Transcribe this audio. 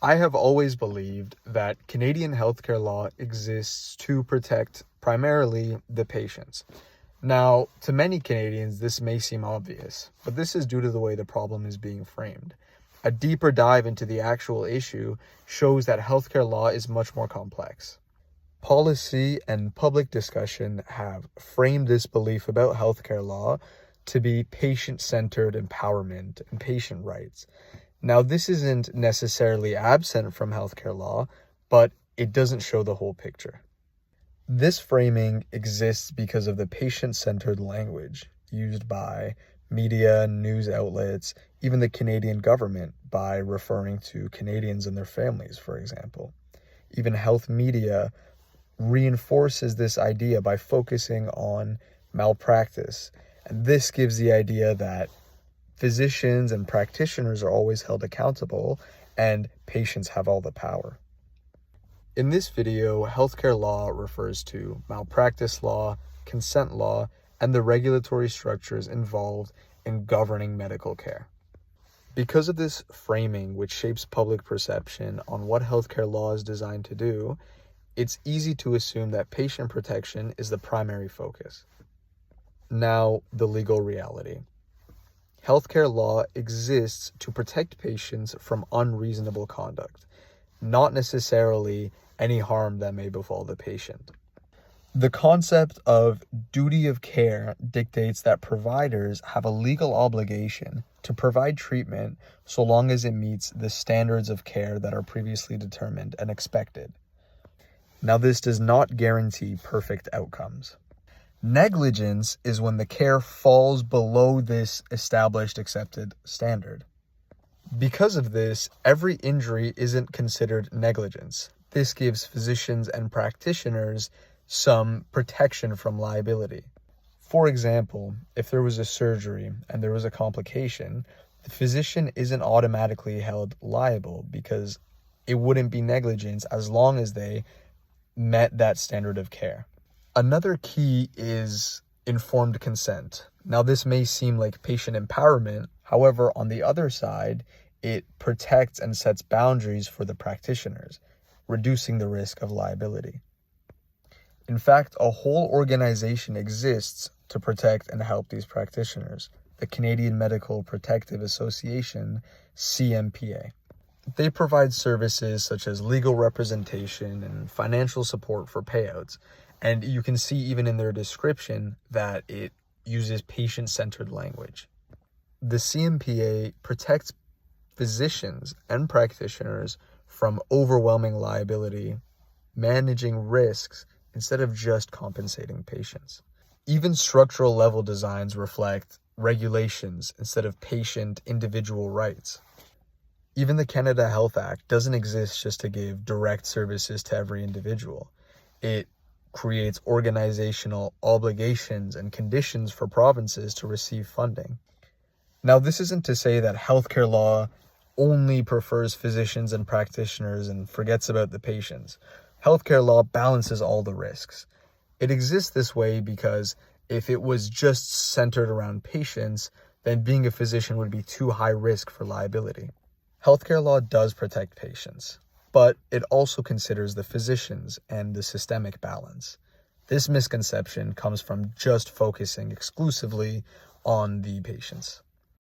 I have always believed that Canadian healthcare law exists to protect primarily the patients. Now, to many Canadians, this may seem obvious, but this is due to the way the problem is being framed. A deeper dive into the actual issue shows that healthcare law is much more complex. Policy and public discussion have framed this belief about healthcare law to be patient-centered empowerment and patient rights. Now, this isn't necessarily absent from healthcare law, but it doesn't show the whole picture. This framing exists because of the patient-centered language used by media, news outlets, even the Canadian government by referring to Canadians and their families, for example. Even health media reinforces this idea by focusing on malpractice. And this gives the idea that physicians and practitioners are always held accountable and patients have all the power. In this video, healthcare law refers to malpractice law, consent law, and the regulatory structures involved in governing medical care. Because of this framing, which shapes public perception on what healthcare law is designed to do, it's easy to assume that patient protection is the primary focus. Now, the legal reality. Healthcare law exists to protect patients from unreasonable conduct, not necessarily any harm that may befall the patient. The concept of duty of care dictates that providers have a legal obligation to provide treatment so long as it meets the standards of care that are previously determined and expected. Now, this does not guarantee perfect outcomes. Negligence is when the care falls below this established accepted standard. Because of this, every injury isn't considered negligence. This gives physicians and practitioners some protection from liability. For example, if there was a surgery and there was a complication, the physician isn't automatically held liable because it wouldn't be negligence as long as they met that standard of care. Another key is informed consent. Now, this may seem like patient empowerment. However, on the other side, it protects and sets boundaries for the practitioners, reducing the risk of liability. In fact, a whole organization exists to protect and help these practitioners, the Canadian Medical Protective Association, CMPA. They provide services such as legal representation and financial support for payouts. And you can see even in their description that it uses patient-centered language. The CMPA protects physicians and practitioners from overwhelming liability, managing risks instead of just compensating patients. Even structural level designs reflect regulations instead of patient individual rights. Even the Canada Health Act doesn't exist just to give direct services to every individual. It creates organizational obligations and conditions for provinces to receive funding. Now, this isn't to say that healthcare law only prefers physicians and practitioners and forgets about the patients. Healthcare law balances all the risks. It exists this way because if it was just centered around patients, then being a physician would be too high risk for liability. Healthcare law does protect patients, but it also considers the physicians and the systemic balance. This misconception comes from just focusing exclusively on the patients.